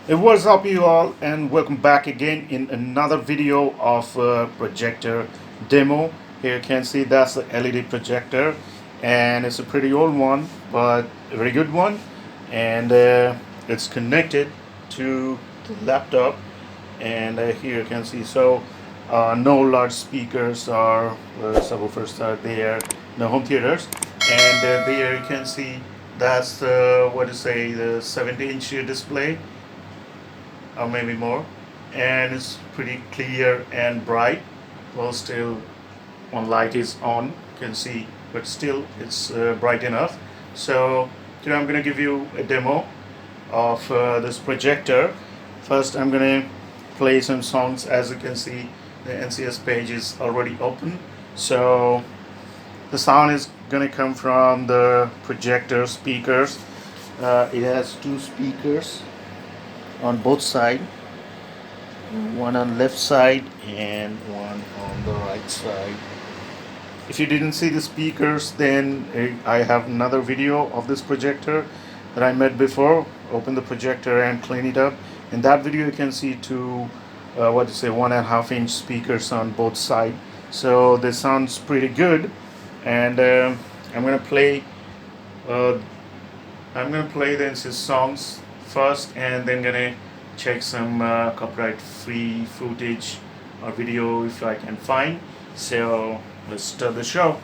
Hey, what's up, you all, and welcome back again in another video of projector demo. Here you can see that's the LED projector, and it's a pretty old one, but a very good one, and it's connected to the laptop. And here you can see no large speakers or subwoofers are there, no home theaters, and there you can see that's the the 70-inch display or maybe more, and it's pretty clear and bright. Well, still one light is on, you can see, but still it's bright enough. So today I'm going to give you a demo of this projector. First I'm going to play some songs. As you can see, the NCS page is already open, so the sound is going to come from the projector speakers. It has two speakers on both sides, one on left side and one on the right side. If you didn't see the speakers, then I have another video of this projector that I made before. Open the projector and clean it up. In that video you can see two 1.5-inch speakers on both sides, so this sounds pretty good. And I'm gonna play uh, the NCS songs first, and then gonna check some copyright free footage or video if I can find. So let's start the show.